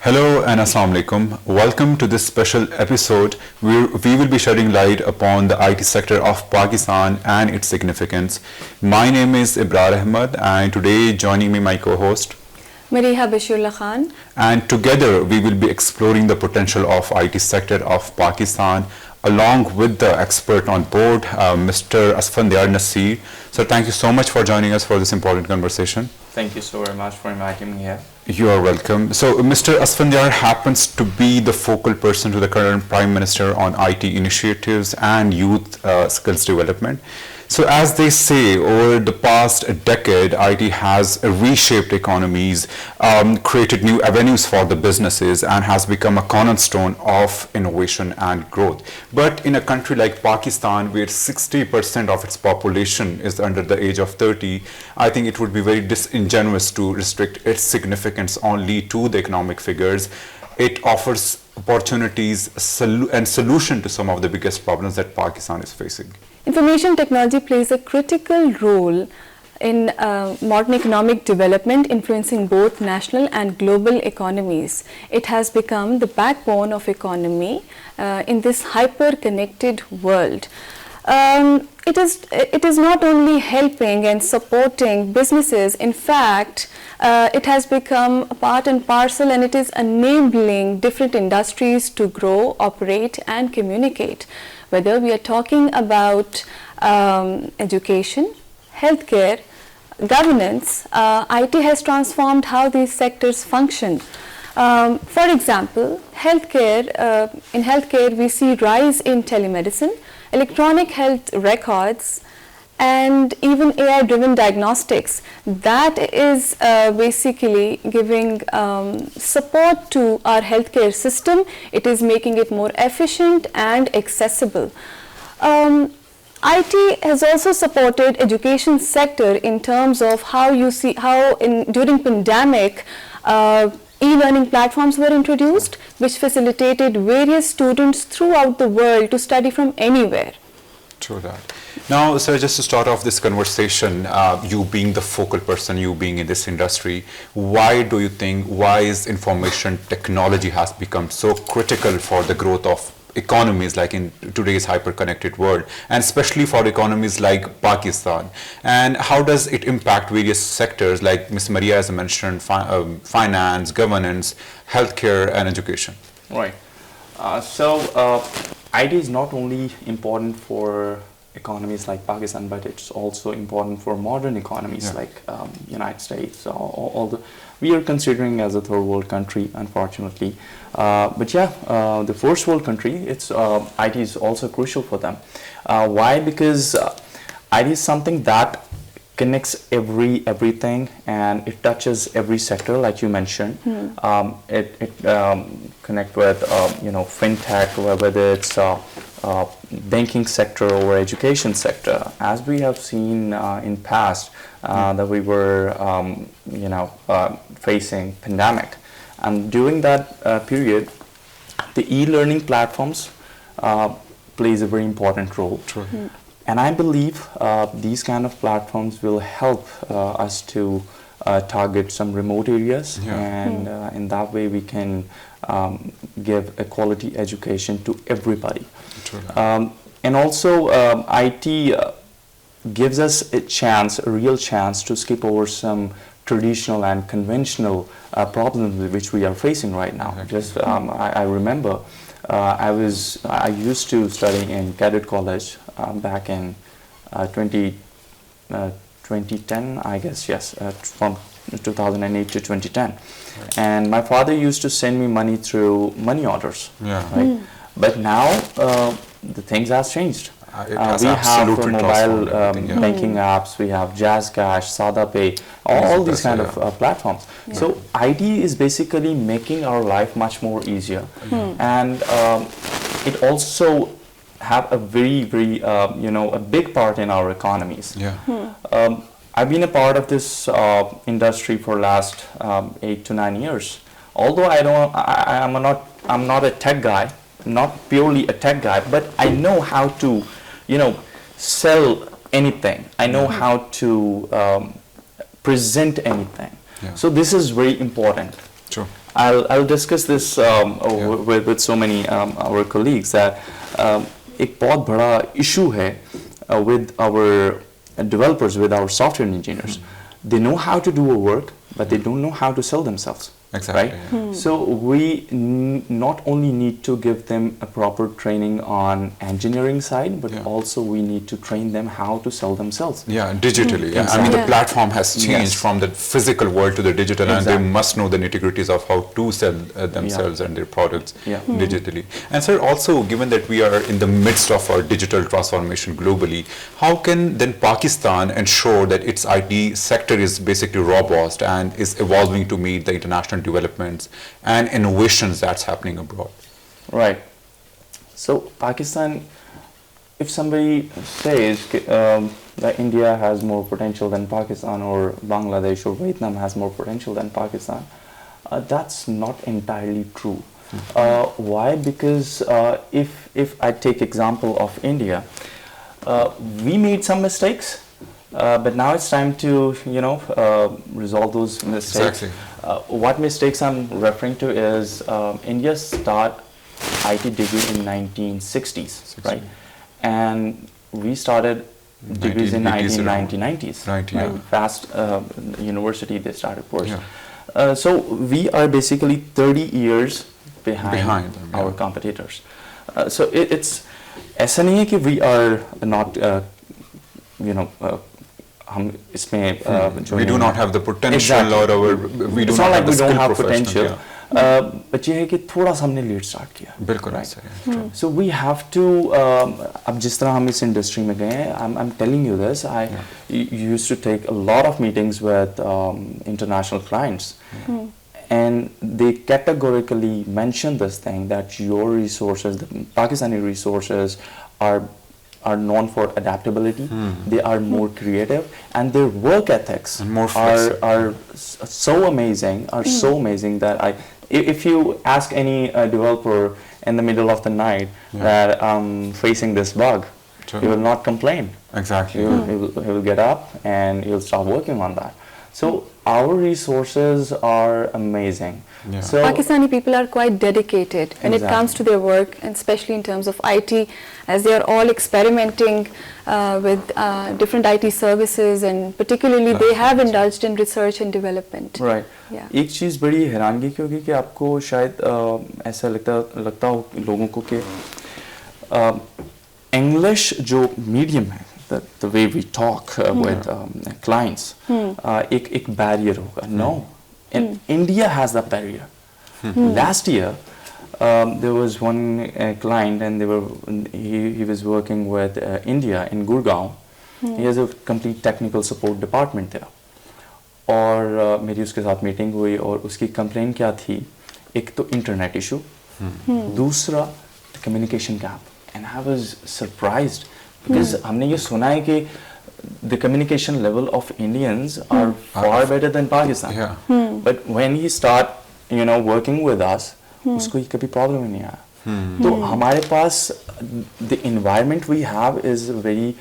Hello and Assalamu alaikum. Welcome to this special episode where we will be shedding light upon the IT sector of Pakistan and its significance. My name is Ibrar Ahmad and today joining me my co-host Mareeha. And together we will be exploring the potential of IT sector of Pakistan along with the expert on board, Mr. Asfandyar Naseer. So thank you so much for joining us for this important conversation. Thank you so very much for inviting me here. You are welcome. So Mr. Asfandyar happens to be the focal person to the current Prime Minister on IT initiatives and youth skills development. So as they say, over the past decade, IT has reshaped economies, created new avenues for the businesses, and has become a cornerstone of innovation and growth. But in a country like Pakistan, where 60% of its population is under the age of 30, I think it would be very disingenuous to restrict its significance only to the economic figures. It offers opportunities and solution to some of the biggest problems that Pakistan is facing. Information technology plays a critical role in modern economic development, influencing both national and global economies. It has become the backbone of economy in this hyper-connected world. It is not only helping and supporting businesses. In fact, it has become a part and parcel, and it is enabling different industries to grow, operate, and communicate. Whether we are talking about education, healthcare, governance, IT has transformed how these sectors function. For example, in healthcare we see rise in telemedicine, electronic health records, and even AI-driven diagnostics. That is basically giving support to our healthcare system. It is making it more efficient and accessible. IT has also supported education sector in terms of how you see during pandemic e-learning platforms were introduced, which facilitated various students throughout the world to study from anywhere. True that. Now, sir, just to start off this conversation, you being the focal person, you being in this industry, why is information technology has become so critical for the growth of economies like in today's hyper-connected world, and especially for economies like Pakistan? And how does it impact various sectors like Ms. Mareeha has mentioned, finance, governance, healthcare, and education? Right. So IT is not only important for economies like Pakistan, but it's also important for modern economies like United States. We are considering as a third world country, unfortunately. The first world country, IT is also crucial for them. Why? Because IT is something that connects everything, and it touches every sector, like you mentioned. It connect with fintech, whether it's banking sector or education sector. As we have seen in past that we were facing pandemic, and during that period, the e-learning platforms plays a very important role. True. And I believe these kind of platforms will help us to target some remote areas, and in that way we can give a quality education to everybody. And also IT gives us a real chance to skip over some traditional and conventional problems which we are facing right now. I remember I used to study in cadet college back in 2010, I guess, yes, from 2008 to 2010. Right. And my father used to send me money through money orders. Right? But now the things have changed. We have mobile banking apps, we have Jazz Cash, Sada Pay, all these kind of platforms. So IT is basically making our life much more easier, and it also have a very a big part in our economies. I've been a part of this industry for last 8 to 9 years. Although I'm not a tech guy, not purely a tech guy, but I know how to sell anything. I know how to present anything. So this is very important. True. I'll discuss this with so many our colleagues that एक बहुत बड़ा issue है with our developers, with our software engineers. They know how to do a work, but they don't know how to sell themselves. Exactly. Right? So we not only need to give them a proper training on engineering side, but also we need to train them how to sell themselves. Yeah, digitally. Yeah. Exactly. I mean, the platform has changed Yes. from the physical world to the digital, and they Exactly. must know the nitty-gritties of how to sell themselves and their products digitally. And sir, also, given that we are in the midst of our digital transformation globally, how can then Pakistan ensure that its IT sector is basically robust and is evolving to meet the international developments and innovations that's happening abroad? Right. So Pakistan, if somebody says that India has more potential than Pakistan, or Bangladesh or Vietnam has more potential than Pakistan, that's not entirely true. Why? Because if I take example of India, we made some mistakes, but now it's time to resolve those mistakes. Exactly. What mistakes I'm referring to is India start IT degree in 1960s, right? And we started degrees in 1990s. Right, yeah. Fast university they started first. Yeah. So we are basically 30 years behind them, our competitors. So it's ऐसा नहीं है कि we are not हम इसमें we do not have the potential or we do it's not not like have the we don't skill have professional, potential. But ये है कि थोड़ा सा हमने लेट स्टार्ट किया. बिल्कुल Right. ऐसा है. So we have to अब जिस तरह हम इस इंडस्ट्री में गए हैं, I'm telling you this, I used to take a lot of meetings with international clients, and they categorically mention this thing that your resources, the Pakistani resources, are known for adaptability. They are more creative, and their work ethics And more flexible. are so amazing, so amazing that if you ask any developer in the middle of the night that I'm facing this bug, Sure. he will not complain. Exactly. He will get up and he'll start working on that. So our resources are amazing. Yeah. So Pakistani people are quite dedicated when it comes to their work, and especially in terms of IT, as they are all experimenting with different IT services, and particularly they have indulged in research and development. Right. Yeah. एक चीज़ बड़ी हैरानगी की होगी कि आपको शायद ऐसा लगता हो लोगों को कि English जो medium है, the way we talk with clients, एक barrier होगा. No, and India has that barrier. Last year, there was one client, and he was working with India in Gurgaon. He has a complete technical support department there. और मेरी उसके साथ meeting हुई, और उसकी complain क्या थी? एक तो इंटरनेट इशू, दूसरा communication gap. And I was surprised because हमने ये सुना है कि the communication level of Indians are far better than Pakistan. Yeah. But when he start, working with us, उसको ये कभी problem ही नहीं आया. तो हमारे पास the environment we have is very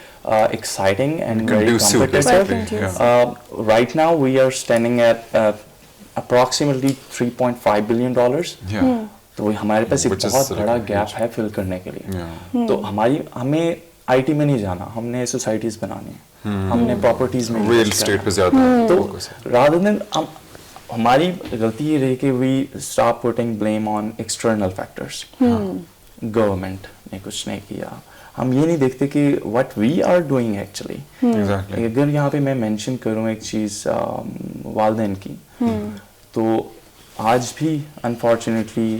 exciting and very Conducive, competitive. basically, Right now we are standing at approximately $3.5 billion. Yeah. तो हमारे पास एक Which is बहुत sort of बड़ा huge. गैप है फिल करने के लिए. Yeah. तो हमें आईटी में नहीं जाना, हमने सोसाइटीज बनानी है, हमने प्रॉपर्टीज में Real estate पे ज़्यादा focus है. तो rather than हमारी गलती ये रही कि we start putting blame on external factors. Gवर्नमेंट ने कुछ नहीं किया. हम ये नहीं देखते कि what we are doing actually. Exactly. अगर यहाँ पे मैं मेंशन करूँ एक चीज़ वालिदैन की, तो आज भी unfortunately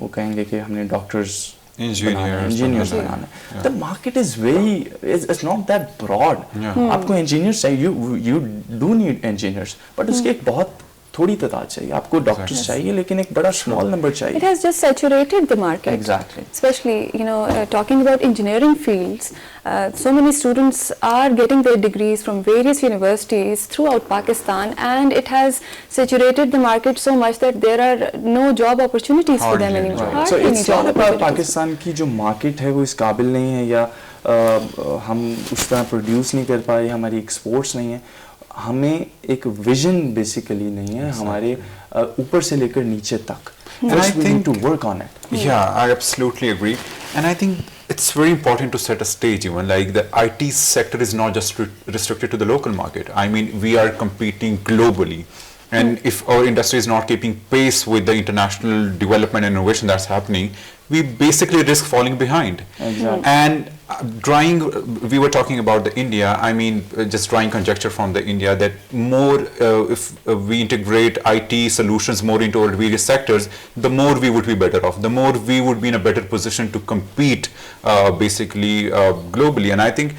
वो कहेंगे कि हमने डॉक्टर्स engineers बनाना है. The market is it's not that broad. आपको engineers चाहिए, you do need engineers, but उसकी एक बहुत थोड़ी तादाद चाहिए. आपको डॉक्टर्स चाहिए, लेकिन एक बड़ा small number चाहिए. It has just saturated the market. Exactly. Especially, talking about engineering fields, so many students are getting their degrees from various universities throughout Pakistan, and it has saturated the market so much that there are no job opportunities for them Hardly any anymore. job. So Hardly any it's job not about opportunities. Pakistan की जो market है वो इस काबिल नहीं है, या हम उस तरह प्रोड्यूस नहीं कर पाए, हमारी एक्सपोर्ट्स नहीं है. हमें एक विजन बेसिकली नहीं है हमारे ऊपर से लेकर नीचे तक. First we need to work on it. Yeah, I absolutely agree. And I think it's very important to set a stage even, like the IT sector is not just restricted to the local market. I mean, we are competing globally. And if our industry is not keeping pace with the international development and innovation that's happening, we basically risk falling behind. Exactly. And we were talking about the India, I mean, just drawing conjecture from the India that more, if we integrate IT solutions more into our various sectors, the more we would be better off, the more we would be in a better position to compete basically globally. And I think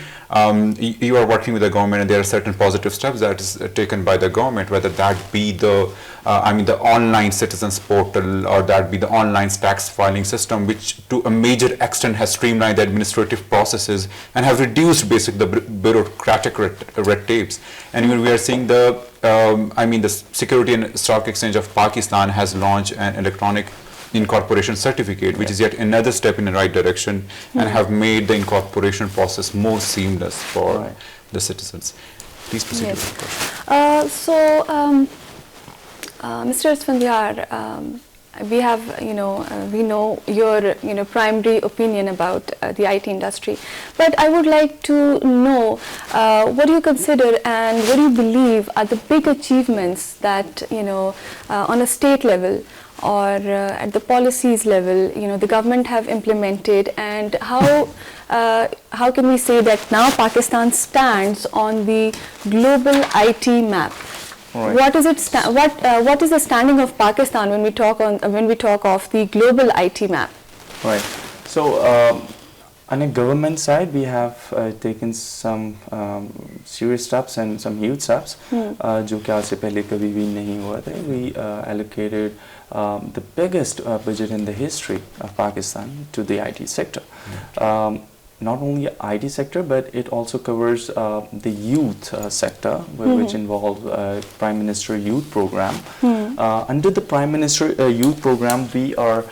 you are working with the government, and there are certain positive steps that is taken by the government, whether that be the the online citizens portal, or that be the online tax filing system, which to a major extent has streamlined the administrative processes and have reduced the bureaucratic red tapes. And even we are seeing the the Security and Stock Exchange of Pakistan has launched an electronic incorporation certificate, which is yet another step in the right direction, and have made the incorporation process more seamless for the citizens. Please proceed with the question. Mr. Asfandyar, we have, we know your, primary opinion about the IT industry, but I would like to know what do you consider and what do you believe are the big achievements that, on a state level or at the policies level, the government have implemented, and how can we say that now Pakistan stands on the global IT map? Right. What is the standing of Pakistan when we talk of the global IT map? Right. So on a government side, we have taken some serious steps and some huge steps. जो कि आज से पहले कभी भी नहीं हुआ था. We allocated the biggest budget in the history of Pakistan to the IT sector. Not only IT sector, but it also covers the youth sector, which involves Prime Minister Youth Program. Under the Prime Minister Youth Program, we are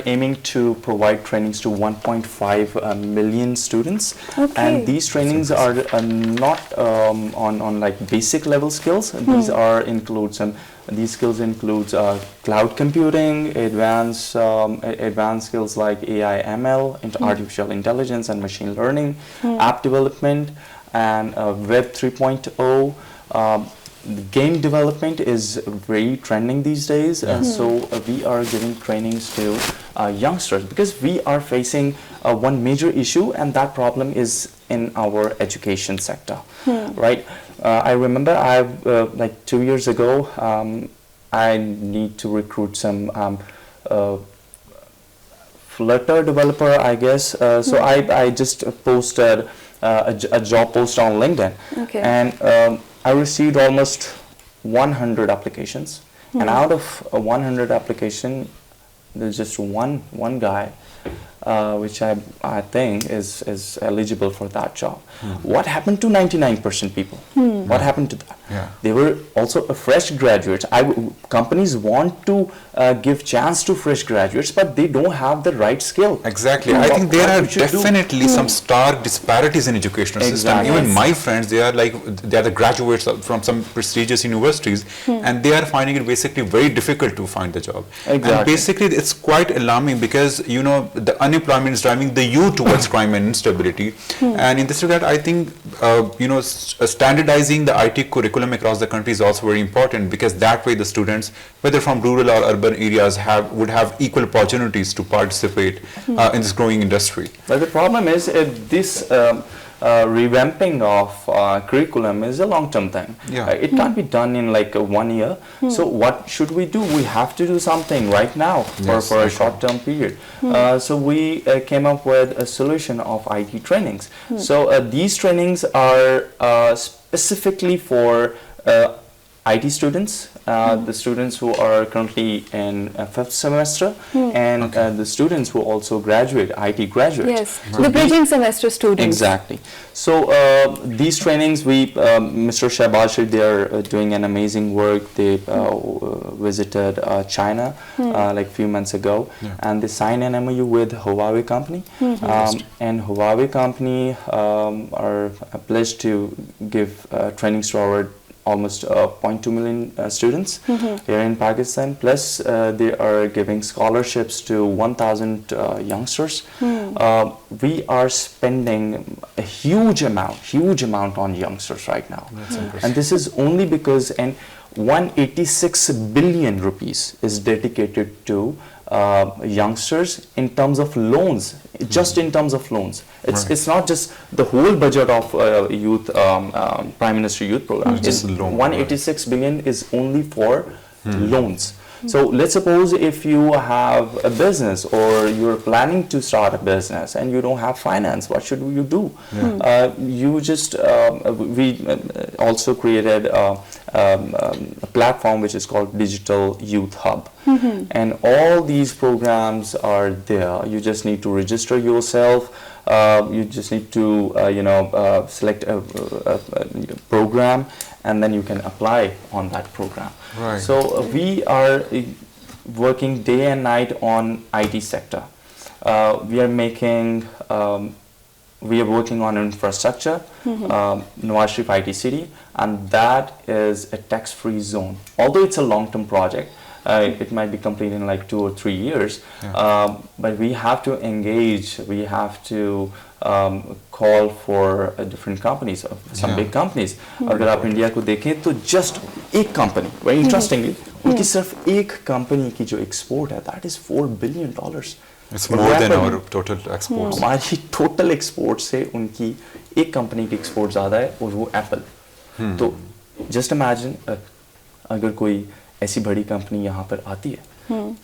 aiming to provide trainings to 1.5 million students, and these trainings are not on like basic level skills. These skills include cloud computing, advanced skills like AI, ML, artificial intelligence and machine learning, app development, and Web 3.0. Game development is very trending these days, so we are giving trainings to youngsters, because we are facing one major issue, and that problem is in our education sector, right? I remember like 2 years ago, I need to recruit some Flutter developer, I guess. So I just posted a job post on LinkedIn, and I received almost 100 applications, and out of 100 applications, there's just one guy which I think is eligible for that job. What happened to 99% people? What happened to that? They were also a fresh graduates. Companies want to give chance to fresh graduates, but they don't have the right skill. Exactly. I think there are definitely some stark disparities in educational system. Even my friends, they are the graduates from some prestigious universities, and they are finding it basically very difficult to find the job. And basically, it's quite alarming, because the unemployment is driving the youth towards crime and instability. And in this regard, I think standardizing the IT curriculum across the country is also very important, because that way the students, whether from rural or urban areas, would have equal opportunities to participate in this growing industry. But the problem is this revamping of curriculum is a long-term thing. It can't be done in like 1 year. So what should we do? We have to do something right now for a short-term period. So we came up with a solution of IT trainings. So these trainings are specifically for IT students, the students who are currently in 5th semester, and the students who also graduate, IT graduates. Yes, the bridging semester students. Exactly. So these trainings, Mr. Shahbaz, they are doing an amazing work. They visited China like a few months ago, and they signed an MOU with Huawei company. And Huawei company are pledged to give trainings to our almost 0.2 million students here in Pakistan. Plus, they are giving scholarships to 1,000 youngsters. We are spending a huge amount on youngsters right now. And this is only because 186 billion rupees is dedicated to youngsters in terms of loans, just in terms of loans. It's not just the whole budget of youth Prime Minister Youth Program. It's 186 billion is only for loans. So let's suppose if you have a business or you're planning to start a business and you don't have finance, what should you do? You just we also created a platform which is called Digital Youth Hub, and all these programs are there. You just need to register yourself. You just need to select a program, and then you can apply on that program. So we are working day and night on IT sector. We are working on infrastructure, Nawaz Sharif IT City, and that is a tax-free zone. Although it's a long-term project, it might be completed in like 2 or 3 years, but we have to engage, we have to call for different companies, some big companies. अगर आप India को देखें तो just एक company, very interestingly, उनकी सिर्फ एक company की जो export है, that is $4 billion. It's more than our total exports. हमारी total export से उनकी एक company की export ज़्यादा है और वो Apple. तो just imagine अगर कोई ऐसी बड़ी कंपनी यहाँ पर आती है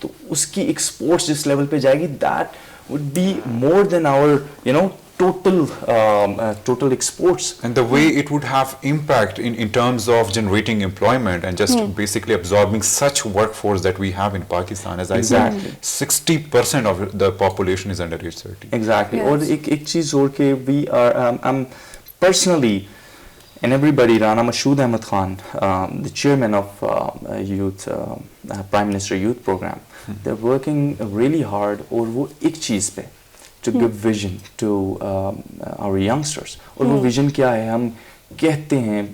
तो उसकी एक्सपोर्ट्स जिस लेवल पे जाएगी, that would be more than our total exports. And the way it would have impact in terms of generating employment and just basically absorbing such workforce that we have in Pakistan. As I said, 60% of the population is under age 30. Exactly. और एक चीज और के we are I'm personally, and everybody, Rana Mashood Ahmad Khan, the chairman of youth Prime Minister Youth Program, they're working really hard और वो एक चीज पे to give vision to our youngsters. और वो vision क्या है? हम कहते हैं,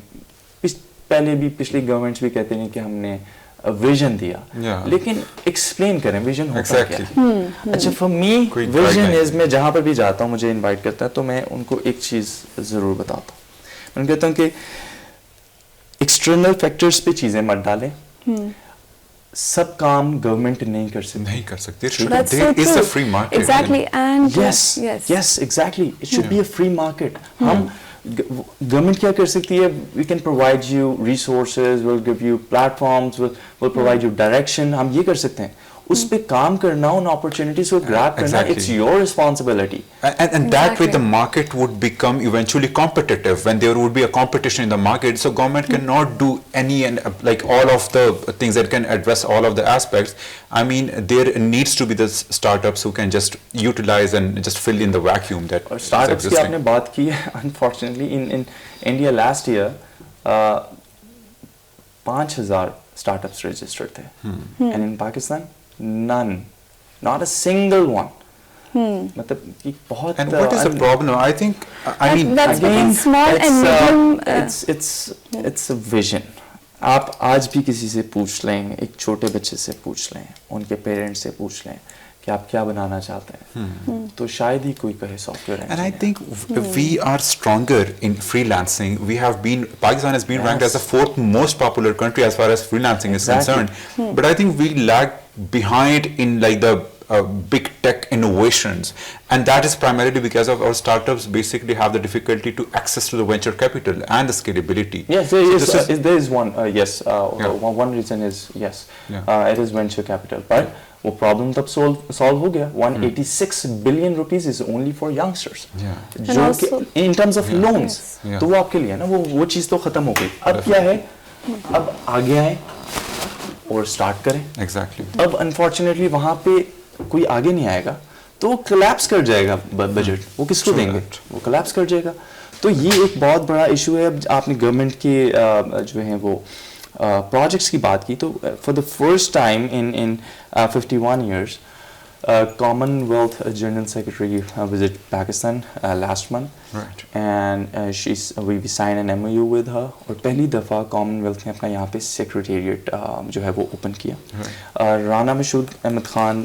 पहले भी पिछली गवर्नमेंट्स भी कहते हैं कि हमने विजन दिया, लेकिन एक्सप्लेन करें विजन होता क्या है? अच्छा, फॉर मी विजन इज, मैं जहाँ पर भी जाता हूँ मुझे इनवाइट करता है तो मैं उनको एक चीज़ ज़रूर बताता हूँ. मैं कहता हूँ कि एक्सटर्नल फैक्टर्स पे चीज़ें मत डालें. सब काम गवर्नमेंट नहीं कर सकती. There is a free market. Exactly, and yes, exactly. It should be a free market. हम गवर्नमेंट क्या कर सकती है? We can provide you resources, we'll give you platforms, we'll provide you direction. हम ये कर सकते हैं. उस पे काम करना, उन opportunities को grab करना, it's your responsibility. And that way the market would become eventually competitive. When there would be a competition in the market, so government cannot do any and like all of the things that can address all of the aspects. I mean, there needs to be the startups who can just utilize and just fill in the vacuum that और startups की आपने बात की है. Unfortunately, in India last year, 5,000 startups registered थे, and in Pakistan none, not a single one. मतलब कि बहुत. And what is the problem? I think I mean that's again small and medium. It's a vision. आप आज भी किसी से पूछ लें, एक छोटे बच्चे से पूछ लें, उनके पेरेंट्स से पूछ लें कि आप क्या बनाना चाहते हैं, तो शायद ही कोई कहे software. And I think we are stronger in freelancing. Pakistan has been ranked as the 4th most popular country as far as freelancing is concerned. But I think we lag behind in like the big tech innovations, and that is primarily because of our startups basically have the difficulty to access to the venture capital and the scalability. Yes, there is one. One reason is it is venture capital, but वो problem तब solve हो गया. 186 billion rupees is only for youngsters. जो कि in terms of loans, तो वो आपके लिए ना वो चीज़ तो खत्म हो गई. अब क्या है? अब आगे आए और स्टार्ट करें. Exactly. अब unfortunately वहाँ पे कोई आगे नहीं आएगा तो वो collapse कर जाएगा बजट. वो किसको देंगे? वो collapse कर जाएगा. तो ये एक बहुत बड़ा इशू है. अब आपने गवर्नमेंट के जो हैं वो प्रोजेक्ट्स की बात की, तो for the first time in 51 years Commonwealth General Secretary visited Pakistan last month, right. and we signed an MOU with her. और पहली दफ़ा Commonwealth ने अपना यहाँ पे Secretariat जो है वो open किया. राना मशहूद अहमद खान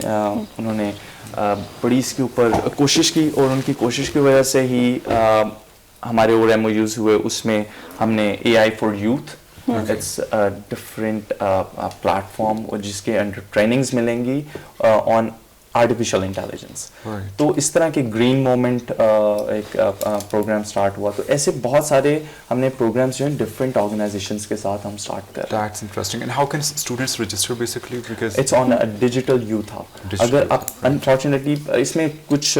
उन्होंने बड़ी इसके ऊपर कोशिश की, और उनकी कोशिश की वजह से ही हमारे और MOUs हुए. उसमें हमने AI for Youth, it's a different platform जिसके अंडर ट्रेनिंग्स मिलेंगी on आर्टिफिशियल इंटेलिजेंस. तो इस तरह के ग्रीन मोमेंट एक प्रोग्राम स्टार्ट हुआ. तो ऐसे बहुत सारे हमने प्रोग्राम्स जो हैं डिफरेंट ऑर्गेनाइजेशंस के साथ हम स्टार्ट कर रहे हैं. That's interesting. And how can students register basically? Because it's on a digital youth hub. अगर आप अनफॉर्चुनेटली इसमें कुछ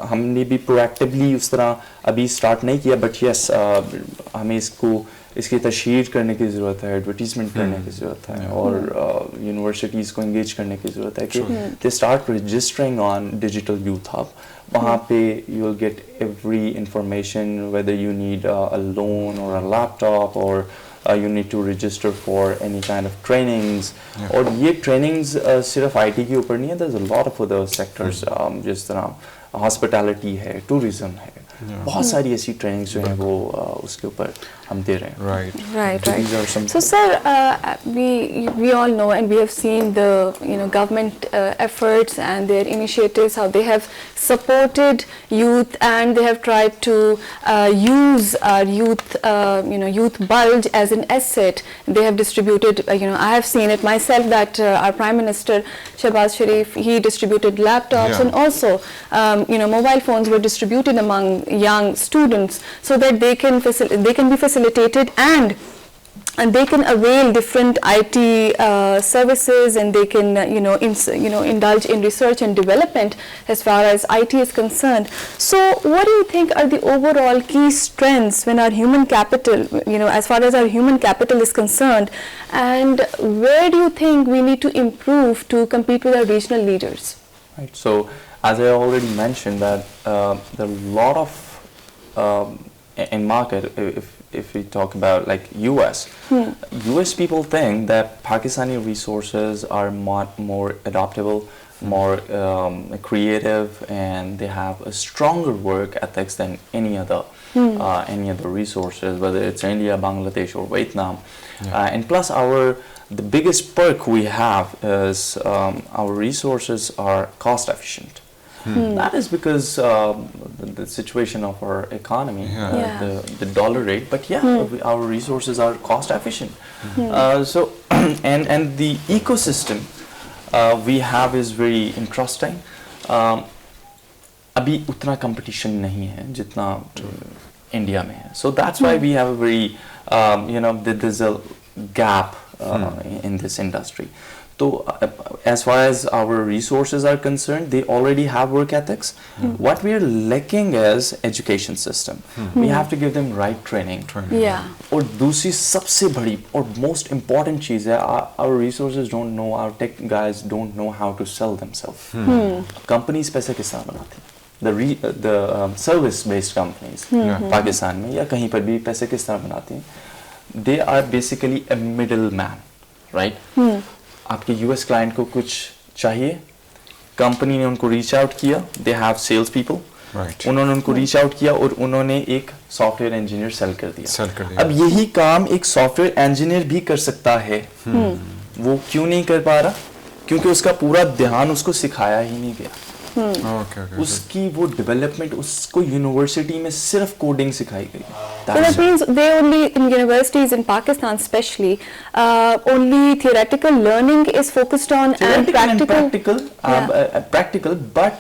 हमने भी प्रोएक्टिवली उस तरह अभी स्टार्ट नहीं किया, बट यस हमें इसकी तशहीर करने की ज़रूरत है, एडवर्टीजमेंट करने की ज़रूरत है, और यूनिवर्सिटीज़ को इंगेज करने की ज़रूरत है कि they start registering on digital youth hub. वहाँ पे you will get every information, whether you need a loan और अ लैपटॉप, और you need to register for any kind of trainings. और ये trainings सिर्फ IT के ऊपर नहीं है, there's a lot of other sectors, जिस तरह hospitality है, tourism है, बहुत सारी ऐसी trainings जो हैं वो उसके ऊपर हम दे रहे हैं. Right. So sir, we all know and we have seen the government efforts and their initiatives, how they have supported youth, and they have tried to use our youth youth bulge as an asset. They have distributed, I have seen it myself that our Prime Minister Shehbaz Sharif, he distributed laptops, and also mobile phones were distributed among young students so that they can be facilitated and they can avail different IT services, and they can indulge in research and development as far as IT is concerned. So what do you think are the overall key strengths when our human capital, as far as our human capital is concerned, and where do you think we need to improve to compete with our regional leaders? Right. So as I already mentioned that there are a lot of in market, if we talk about like US, US people think that Pakistani resources are more adaptable, more creative, and they have a stronger work ethics than any other resources, whether it's India, Bangladesh, or Vietnam. And plus the biggest perk we have is our resources are cost efficient. That is because the situation of our economy, the dollar rate, but our resources are cost efficient. So and the ecosystem we have is very interesting. अभी उतना competition नहीं है जितना India में है. So that's why we have a very there's a gap in this industry. So as far as our resources are concerned, they already have work ethics. What we are lacking is education system. We have to give them right training. और दूसरी सबसे बड़ी और most important चीज़ है, our resources don't know, our tech guys don't know how to sell themselves. Companies पैसे किस तरह बनाती हैं? The service based companies Pakistan में या कहीं पर भी पैसे किस तरह बनाती हैं? They are basically a middleman, right? आपके US क्लाइंट को कुछ चाहिए, कंपनी ने उनको रीच आउट किया, दे हैव सेल्स पीपल, उन्होंने उनको रीच आउट किया और उन्होंने एक सॉफ्टवेयर इंजीनियर सेल कर दिया. अब यही काम एक सॉफ्टवेयर इंजीनियर भी कर सकता है. वो क्यों नहीं कर पा रहा? क्योंकि उसका पूरा ध्यान उसको सिखाया ही नहीं गया. उसकी वो डेवलपमेंट उसको यूनिवर्सिटी में सिर्फ कोडिंग सिखाई गई. So that means they only in universities in Pakistan especially only theoretical learning is focused on and practical but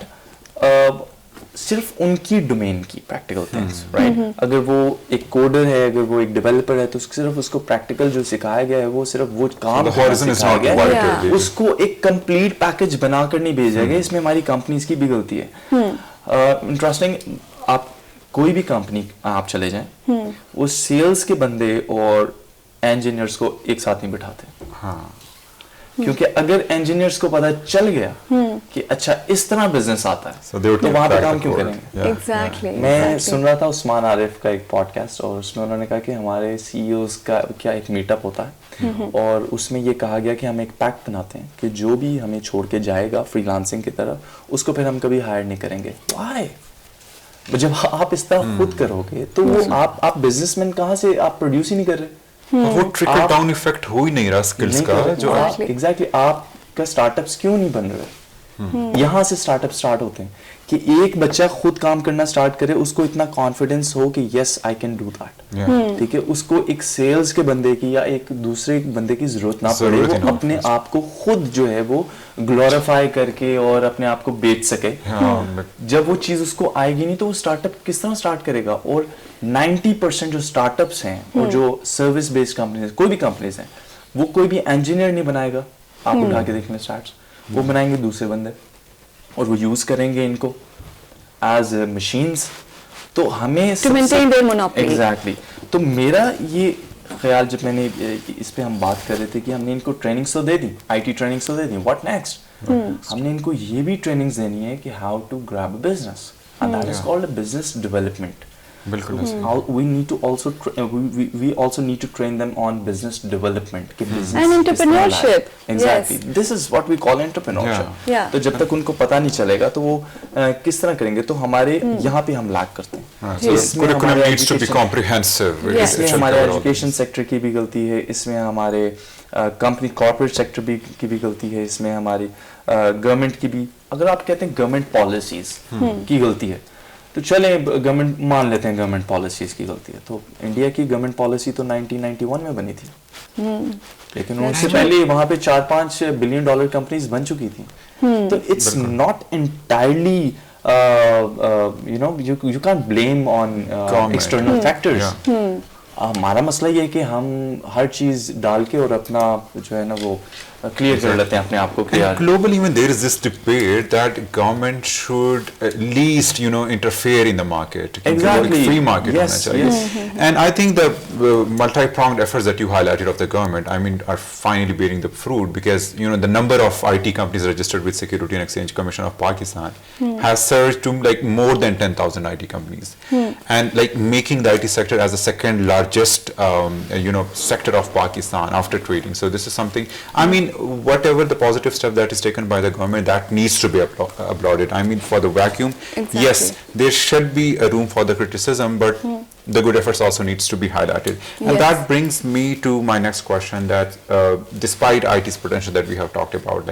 सिर्फ उनकी डोमेन की प्रैक्टिकल थिंग्स, राइट? अगर वो एक कोडर है, अगर वो एक डेवलपर है, तो सिर्फ उसको प्रैक्टिकल जो सिखाया गया है वो सिर्फ वो काम सिखाया गया है. उसको एक कंप्लीट पैकेज बनाकर नहीं भेजा गया. इसमें हमारी कंपनीज की भी गलती है. इंटरेस्टिंग, आप कोई भी कंपनी आप चले जाएं, वो सेल्स के बंदे और इंजीनियर्स को एक साथ नहीं बिठाते. क्योंकि अगर इंजीनियर्स को पता चल गया कि अच्छा इस तरह बिजनेस आता है तो वहाँ पे काम क्यों करेंगे? Exactly. मैं सुन रहा था उस्मान आरिफ का एक पॉडकास्ट और उसमें उन्होंने कहा कि हमारे सीईओज का क्या एक मीटअप होता है और उसमें ये कहा गया कि हम एक पैक्ट बनाते हैं कि जो भी हमें छोड़ के जाएगा फ्रीलांसिंग की तरफ उसको फिर हम कभी हायर नहीं करेंगे। व्हाई? जब आप इस तरह खुद करोगे तो वो आप बिजनेसमैन कहाँ से आप प्रोड्यूस ही नहीं कर रहे। वो ट्रिकल डाउन इफेक्ट हो ही नहीं रहा स्किल्स का जो एग्जैक्टली आपका स्टार्टअप्स क्यों नहीं बन रहे? यहाँ से स्टार्टअप स्टार्ट होते हैं कि एक बच्चा खुद काम करना स्टार्ट करे, उसको इतना कॉन्फिडेंस हो कि yes I can do that, ठीक है, उसको एक सेल्स के बंदे की या एक दूसरे बंदे की जरूरत ना पड़े, वो अपने आप को खुद जो है वो ग्लोरीफाई करके और अपने आप को बेच सके। जब वो चीज उसको आएगी नहीं तो वो स्टार्टअप किस तरह स्टार्ट करेगा? और 90% जो स्टार्टअप्स हैं और जो सर्विस बेस्ड कंपनीज, कोई भी कंपनीज हैं, वो कोई भी इंजीनियर नहीं बनाएगा। आप उठा के देख लें स्टार्ट्स, वो बनाएंगे दूसरे बंदे और वो यूज करेंगे इनको एज मशीन्स। तो हमें एग्जैक्टली तो मेरा ये ख्याल, जब मैंने इस पे हम बात कर रहे थे कि हमने इनको ट्रेनिंग्स तो दे दी, आईटी ट्रेनिंग्स तो दे दी, व्हाट नेक्स्ट? हमने इनको ये भी ट्रेनिंग्स देनी है कि how to grab a business and that is called business development. we need to also we also need to train them on business development business and entrepreneurship. Exactly. Yes. This is what we call entrepreneurship. तो जब तक उनको पता नहीं चलेगा तो वो किस तरह करेंगे? तो हमारे यहाँ पे हम लैग करते हैं। curriculum needs to be comprehensive. इसमें हमारे एजुकेशन सेक्टर की भी गलती है, इसमें हमारे कंपनी कॉर्पोरेट सेक्टर की भी गलती है, इसमें हमारी गवर्नमेंट की भी, अगर आप कहते हैं गवर्नमेंट पॉलिसीज की गलती है तो चले गवर्नमेंट मान लेते हैं गवर्नमेंट पॉलिसीज की गलती है। तो इंडिया की गवर्नमेंट पॉलिसी तो 1991 में बनी थी, लेकिन उससे पहले वहां पे 4-5 बिलियन डॉलर कंपनीज बन चुकी थी। तो it's not entirely you can't blame on external factors. हमारा मसला ये है कि हम हर चीज डाल के और अपना जो है ना वो क्लियर कर लेते हैं अपने आप को clear. Globally, even there is this debate that government should at least, interfere in the market. Exactly. Free market. Yes. And I think the multi-pronged efforts that you highlighted of the government, are finally bearing the fruit because, the number of IT companies registered with Security and Exchange Commission of Pakistan has surged to more than 10,000 IT companies. And making the IT sector as the second largest, sector of Pakistan after trading. So this is something, whatever the positive step that is taken by the government, that needs to be applauded. For the vacuum, exactly. Yes, there should be a room for the criticism, but the good efforts also needs to be highlighted. And that brings me to my next question, that despite IT's potential that we have talked about,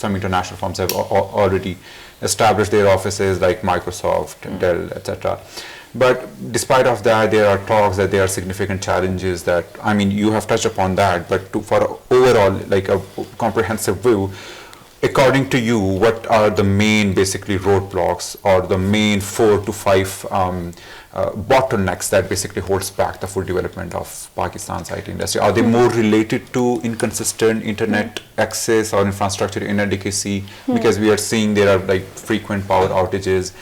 some international firms have already established their offices like Microsoft, Dell, etc. But despite of that, there are talks that there are significant challenges that, you have touched upon that, but for overall, a comprehensive view, according to you, what are the main basically roadblocks or the main 4 to 5 bottlenecks that basically holds back the full development of Pakistan's IT industry? Are they more related to inconsistent internet access or infrastructure inadequacy? Because we are seeing there are frequent power outages.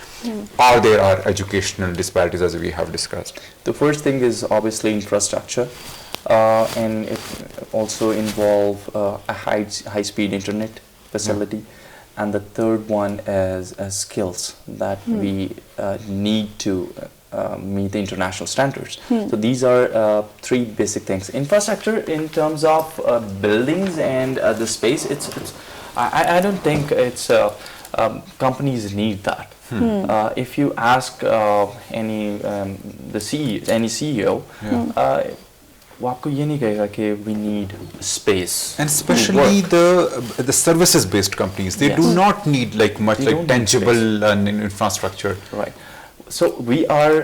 Or there are educational disparities as we have discussed? The first thing is obviously infrastructure, and it also involve a high-speed internet facility. And the third one is skills that we need to meet the international standards. So these are 3 basic things. Infrastructure in terms of buildings and the space, I don't think it's companies need that. If you ask any CEO, वो आपको ये नहीं कहेगा कि we need space. And especially the services based companies, they do not need much tangible infrastructure. Right. So we are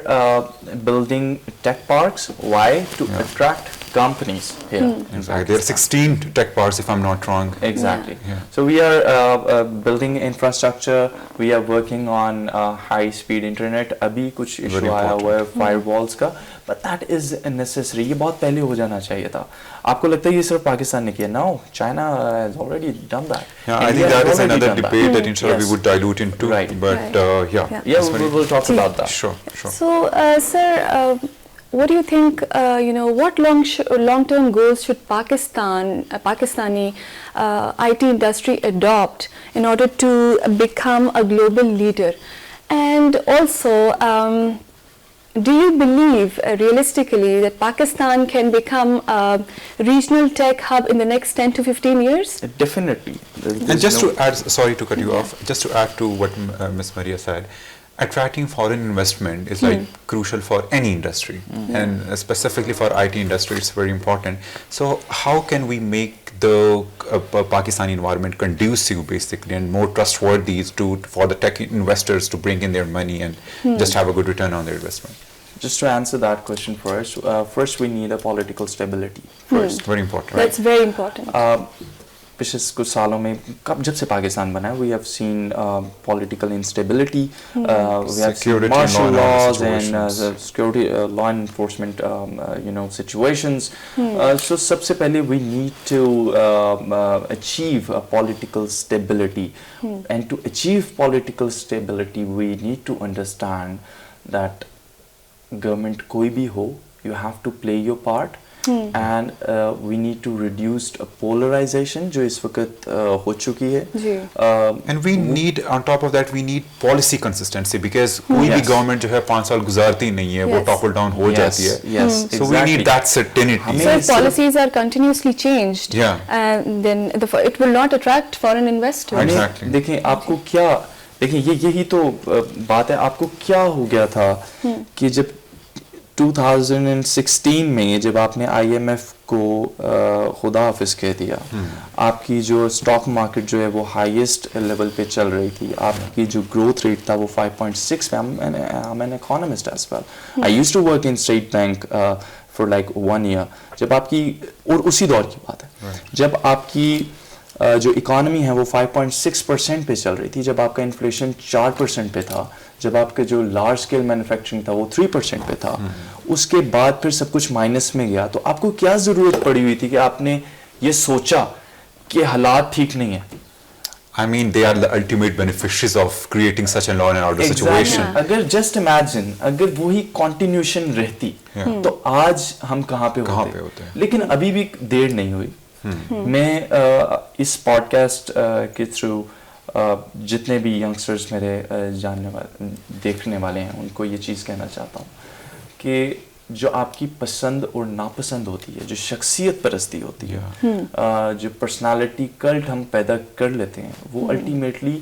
building tech parks. Why? To attract companies here. Exactly. There are 16 tech parks, if I'm not wrong. Exactly. So we are building infrastructure. We are working on high-speed internet. अभी कुछ issue आया हुआ है firewalls का, but that is necessary. ये बहुत पहले हो जाना चाहिए था. आपको लगता है ये सिर्फ पाकिस्तान ने किया? No, China has already done that. Yeah, I think that is another debate that inshallah we would dilute into. Right. But we will talk about that. Sure. So, sir, what do you think, what long-term goals should Pakistani IT industry adopt in order to become a global leader? And also, do you believe realistically that Pakistan can become a regional tech hub in the next 10 to 15 years? Definitely. And just to add, sorry to cut you off, just to add to what Ms. Mareeha said, attracting foreign investment is like crucial for any industry, and specifically for IT industry it's very important. So how can we make the Pakistani environment conducive basically and more trustworthy for the tech investors to bring in their money and just have a good return on their investment? Just to answer that question first we need a political stability first. Very important. That's very important. पिछले कुछ सालों में जब से पाकिस्तान बना है, we have seen political instability, we have seen martial laws and security law enforcement situations. So सबसे पहले we need to achieve political stability, and to achieve political stability we need to understand that government कोई भी हो, you have to play your part. And we need to reduce polarization जो इस वक्त हो चुकी है. And we need, on top of that, we need policy consistency, because कोई भी government जो है 5 साल गुजारती नहीं है, वो topple down हो जाती है. Yes, so we need that certainty. So if policies are continuously changed, then it will not attract foreign investors. Exactly. देखें आपको क्या, देखें यही तो बात है. आपको क्या हो गया था कि जब 2016 में जब आपने IMF को खुदा हाफिज कह दिया, आपकी जो स्टॉक मार्केट जो है वो हाईएस्ट लेवल पे चल रही थी, आपकी जो ग्रोथ रेट था वो 5.6 पे. I'm an economist as well. I used to work in State Bank for like 1 year. जब आपकी, और उसी दौर की बात है, जब आपकी जो इकोनॉमी है वो 5.6% पे चल रही थी, जब आपका इन्फ्लेशन 4% पे था, जब आपका जो लार्ज स्केल मैन्युफैक्चरिंग था वो 3% पे था, उसके बाद फिर सब कुछ माइनस में गया. तो आपको क्या ज़रूरत पड़ी हुई थी कि आपने ये सोचा कि हालात ठीक नहीं है? I mean, they are the ultimate beneficiaries of creating such a law and order situation. अगर just imagine, अगर वही continuation रहती, तो आज हम कहाँ पे होते हैं? लेकिन अभी भी देर नहीं हुई. मैं इस पॉडकास्ट के थ्रू जितने भी यंगस्टर्स मेरे जानने वाले देखने वाले हैं उनको ये चीज़ कहना चाहता हूँ कि जो आपकी पसंद और नापसंद होती है, जो शख्सियत परस्ती होती है, जो पर्सनालिटी कल्ट हम पैदा कर लेते हैं, वो अल्टीमेटली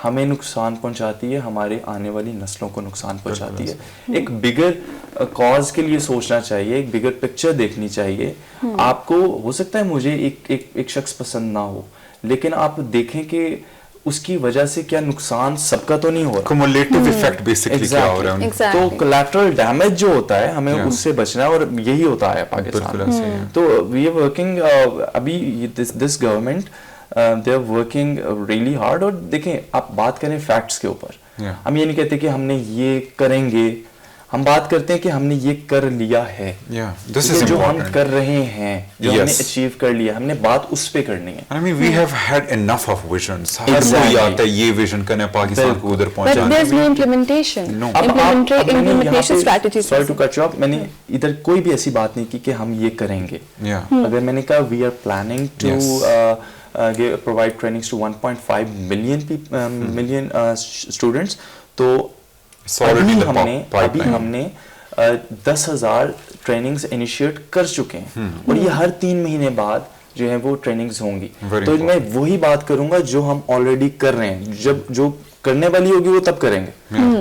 हमें नुकसान पहुंचाती है, हमारे आने वाली नस्लों को नुकसान पहुंचाती है. एक बिगर कॉज के लिए सोचना चाहिए, एक बिगर पिक्चर देखनी चाहिए. आपको हो सकता है मुझे एक शख्स पसंद ना हो, लेकिन आप देखें कि उसकी वजह से क्या नुकसान सबका तो नहीं हो रहा. Cumulative effect basically क्या हो रहा है. Exactly. तो collateral damage जो होता है हमें उससे बचना है, और यही होता है पाकिस्तान. तो we are working अभी this government they are working really hard. और देखें, आप बात करें फैक्ट्स के ऊपर, हम ये नहीं कहते कि हमने ये करेंगे, हम बात करते हैं कि हमने ये कर लिया है. जो हम कर रहे हैं, जो हमने अचीव कर लिया, हमने बात उस पे करनी है. I mean, we have had enough of visions. हर कोई आता है ये विजन करना है पाकिस्तान को उधर पहुंचाना. But there's no implementation. No. Implementation strategies. Sorry to cut you off. मैंने इधर कोई भी ऐसी बात नहीं की कि हम ये करेंगे. अगर मैंने कहा we are planning to provide trainings to 1.5 million students. तो अभी हमने 10,000 ट्रेनिंग्स इनिशिएट कर चुके हैं, और ये हर 3 महीने बाद जो है वो ट्रेनिंग्स होंगी. तो मैं वही बात करूंगा जो हम ऑलरेडी कर रहे हैं. जब जो करने वाली होगी वो तब करेंगे,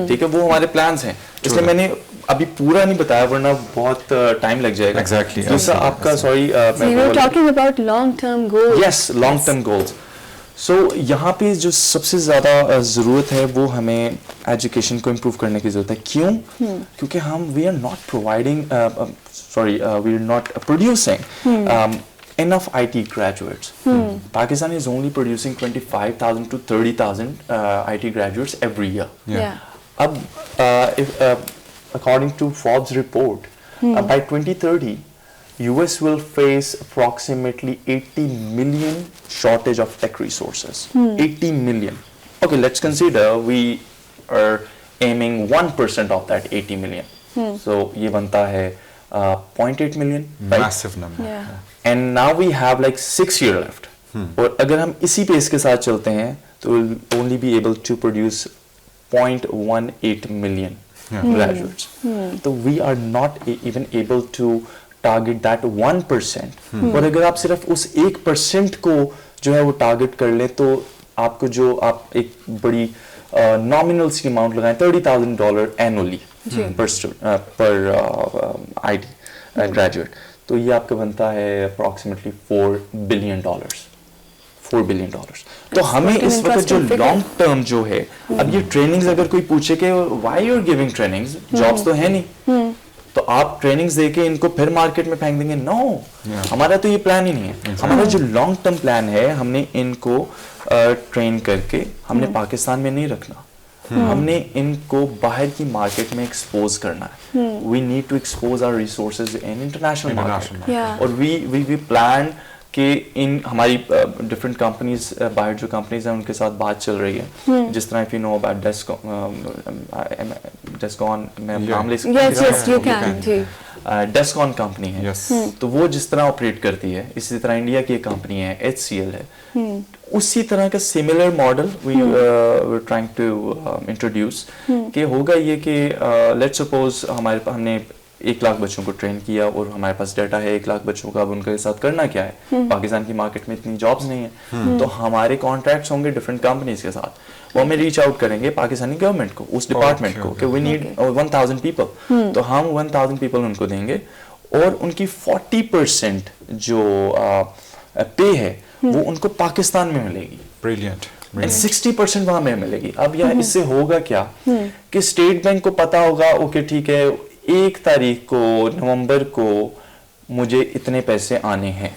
ठीक है, वो हमारे प्लान्स हैं. इसलिए मैंने अभी पूरा नहीं बताया, वरना बहुत टाइम लग जाएगा. Exactly. दूसरा आपका sorry, we were talking about long-term goals. Yes, long-term goals. So यहाँ पे जो सबसे ज़्यादा ज़रूरत है वो हमें एजुकेशन को इम्प्रूव करने की ज़रूरत है. क्यों? क्योंकि हम we are not providing we are not producing enough IT graduates. Pakistan is only producing 25,000 to 30,000 IT graduates every year. अब according to Forbes report, by 2030 US will face approximately 80 million shortage of tech resources. 80 million. Okay, let's consider we are aiming 1% of that 80 million. So ये बनता है 0.8 million. Massive number. Yeah. And now we have like 6 years left. और अगर हम इसी pace के साथ चलते हैं तो we'll only be able to produce 0.18 million graduates. So we are not even able to target that 1%. और अगर आप सिर्फ उस 1% को जो है वो टारगेट कर ले तो आपको जो आप एक बड़ी नॉमिनल सी अमाउंट लगाएं $30,000 एनुअली पर IT ग्रेजुएट, तो ये आपका बनता है अप्रॉक्सीमेटली $4 billion. तो हमें इस वक्त जो लॉन्ग टर्म जो है, अब ये ट्रेनिंग्स अगर कोई पूछे कि why you are giving trainings, jobs तो है नहीं, तो आप ट्रेनिंग्स देके इनको फिर मार्केट में फेंक देंगे? नो, हमारा तो ये प्लान ही नहीं है. हमारा जो लॉन्ग टर्म प्लान है, हमने इनको ट्रेन करके हमने पाकिस्तान में नहीं रखना, हमने इनको बाहर की मार्केट में एक्सपोज करना है. We need to expose our resources in international market. और वी प्लान कि इन हमारी डिफरेंट कंपनीज, बाहर जो कंपनीज हैं उनके साथ बात चल रही है, जिस तरह if you know about Descon, मैं नाम ले सकता हूं, डेस्कॉन कंपनी है, तो वो जिस तरह ऑपरेट करती है, इसी तरह इंडिया की एक कंपनी है HCL है, उसी तरह का similar model we trying to introduce. कि होगा ये कि लेट्स सपोज हमने 1 लाख बच्चों को ट्रेन किया और हमारे पास डाटा है 1 लाख बच्चों का, अब उनके साथ करना क्या है? पाकिस्तान की मार्केट में इतनी जॉब्स नहीं है, तो हमारे कॉन्ट्रैक्ट्स होंगे डिफरेंट कंपनीज के साथ, वो हमें रीच आउट करेंगे पाकिस्तानी गवर्नमेंट को, उस डिपार्टमेंट को कि वी नीड 1000 पीपल, तो हम 1000 पीपल उनको देंगे और उनकी 40% जो पे है वो उनको पाकिस्तान में मिलेगी. Brilliant. एंड 60% वहां में मिलेगी. अब यह इससे होगा क्या कि स्टेट बैंक को पता होगा, ओके ठीक है, 1 तारीख को नवंबर को मुझे इतने पैसे आने हैं,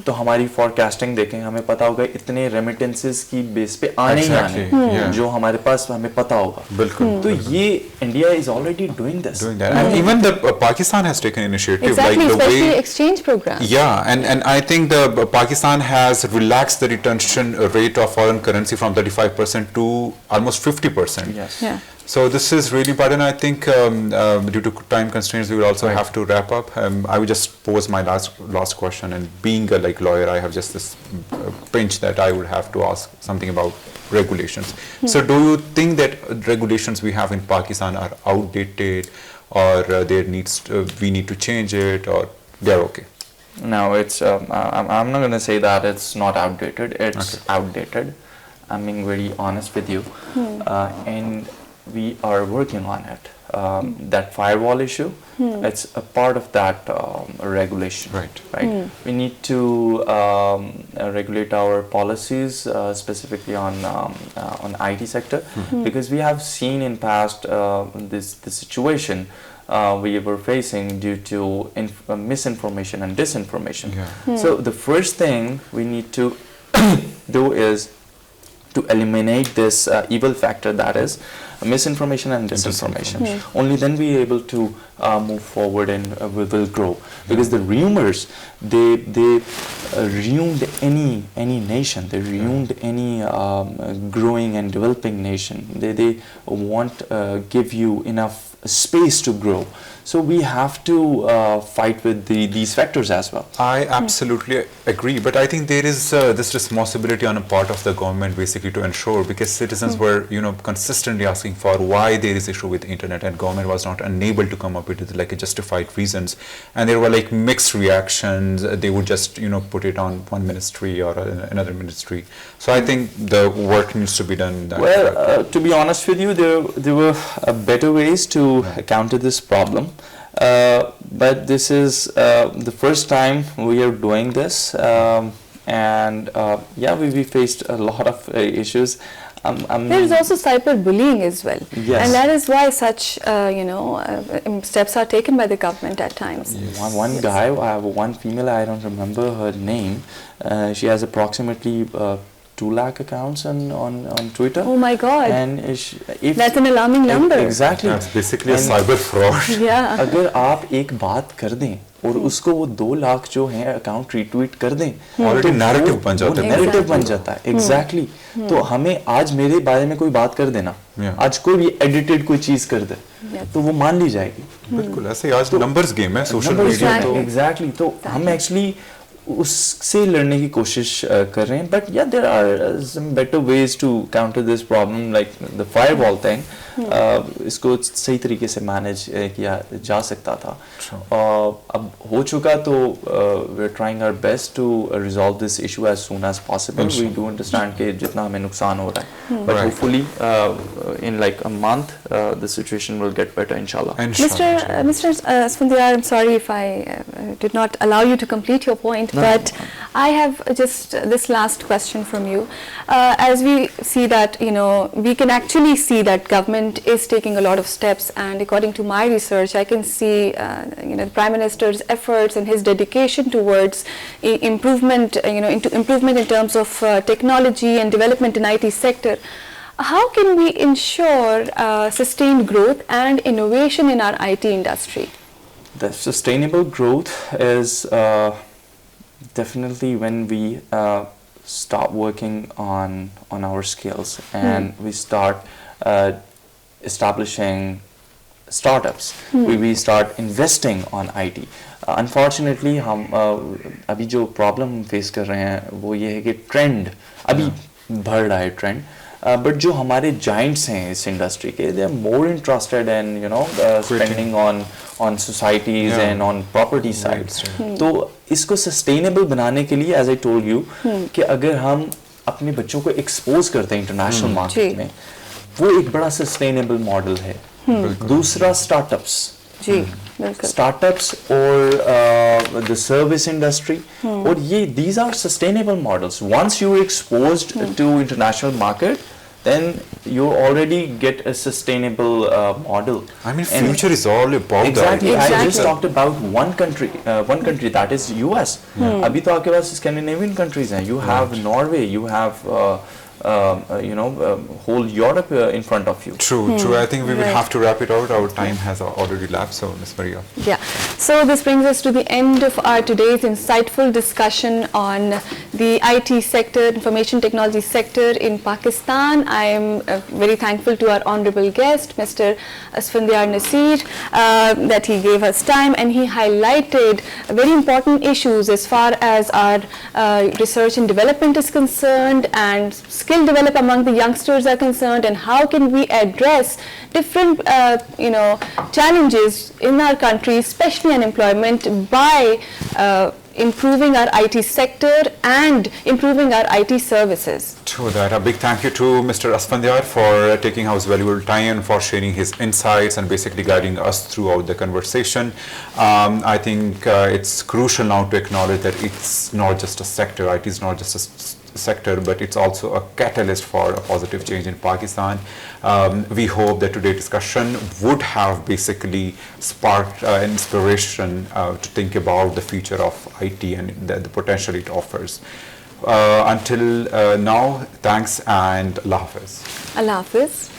तो हमारी फॉरकास्टिंग देखें, हमें पता होगा इतने रेमिटेंसेस की बेस पे आने ही आने हैं, जो हमारे पास हमें पता होगा. बिल्कुल. तो ये India is already doing this, and even the Pakistan has taken initiative, exactly, like the especially way exchange program. Yeah, and I think the Pakistan has relaxed the retention rate of foreign currency from 35% to almost 50%. Yes. Yeah. So this is really important. I think due to time constraints, we will also have to wrap up. I will just pose my last question. And being a lawyer, I have just this pinch that I would have to ask something about regulations. So do you think that regulations we have in Pakistan are outdated, or we need to change it, or they're okay? No, it's I'm not going to say that it's not outdated. It's outdated. I'm being very honest with you, and we are working on it. That firewall issue, it's a part of that regulation. Right. We need to regulate our policies specifically on IT sector, because we have seen in past this situation we were facing due to misinformation and disinformation. So the first thing we need to do is to eliminate this evil factor, that is misinformation and disinformation. Only then we are able to move forward and we will grow, because the rumors, they ruined any nation, they ruined any growing and developing nation. They won't give you enough space to grow. So we have to fight with these factors as well. I absolutely agree, but I think there is this responsibility on a part of the government basically to ensure, because citizens were consistently asking for why there is issue with internet, and government was not unable to come up with like a justified reasons, and there were like mixed reactions. They would just put it on one ministry or another ministry. So I think the work needs to be done. Well, to be honest with you, there were better ways to counter this problem. But this is the first time we are doing this, and we faced a lot of issues. There is also cyberbullying as well, and that is why such steps are taken by the government at times. One guy, one female, I don't remember her name. She has approximately 2 lakh accounts on Twitter. Oh my God. And if That's an alarming number. Exactly. That's basically a cyber fraud. Yeah. अगर आप एक बात कर दें और उसको वो 2 लाख जो हैं अकाउंट रिट्वीट कर दें, Already narrative बन जाता है. नैरेटिव बन जाता है. एग्जैक्टली. तो हमें आज मेरे बारे में कोई बात कर देना, आज कोई भी एडिटेड कोई चीज कर दे, तो वो मान ली जाएगी. बिल्कुल ऐसे आज नंबर्स गेम है सोशल मीडिया. तो एग्जैक्टली. तो हम एक्चुअली उससे लड़ने की कोशिश कर रहे हैं. But yeah there are some better ways to counter this problem, like the firewall thing. इसको सही तरीके से मैनेज किया जा सकता था. अब हो चुका, तो we are trying our best to resolve this issue as soon as possible. We do understand कि जितना हमें नुकसान हो रहा है, but hopefully in like a month the situation will get better इंशाल्लाह. Mr. Asfandyar, I'm sorry if I did not allow you to complete your point, but I have just this last question from you. As we see that, we can actually see that government is taking a lot of steps, and according to my research, I can see, the Prime Minister's efforts and his dedication towards improvement, into improvement in terms of technology and development in IT sector. How can we ensure sustained growth and innovation in our IT industry? The sustainable growth is definitely when we start working on our skills and we start establishing startups. We start investing on IT. Unfortunately, हम अभी जो problem face कर रहे हैं वो ये है कि ट्रेंड अभी बढ़ रहा है ट्रेंड. बट जो हमारे जाइंट्स हैं इस इंडस्ट्री के, they are more interested in spending on societies and on property sides. तो इसको सस्टेनेबल बनाने के लिए, एज आई टोल्ड यू, कि अगर हम अपने बच्चों को एक्सपोज करते हैं इंटरनेशनल मार्केट में, वो एक बड़ा सस्टेनेबल मॉडल है. दूसरा startups, startups or the service industry, or these are sustainable models. Once you are exposed to international market, then you already get a sustainable model. I mean, future is all about exactly. that. I just talked about one country that is US. अभी तो आपके पास Scandinavian countries हैं. You have Norway, you have whole Europe in front of you. True. I think we will have to wrap it out. Our time has already lapsed. So, Ms. Mareeha. Yeah. So this brings us to the end of our today's insightful discussion on the IT sector, information technology sector in Pakistan. I am very thankful to our honorable guest, Mr. Asfandyar Naseer, that he gave us time and he highlighted very important issues as far as our research and development is concerned, and skill develop among the youngsters are concerned, and how can we address different challenges in our country, especially unemployment, by improving our IT sector and improving our IT services. To that, a big thank you to Mr. Asfandyar for taking out his valuable time, for sharing his insights and basically guiding us throughout the conversation. I think it's crucial now to acknowledge that it's not just a sector, IT is not just a sector, but it's also a catalyst for a positive change in Pakistan. We hope that today's discussion would have basically sparked inspiration to think about the future of IT and the potential it offers. Until now, thanks and Allah Hafiz. Allah Hafiz.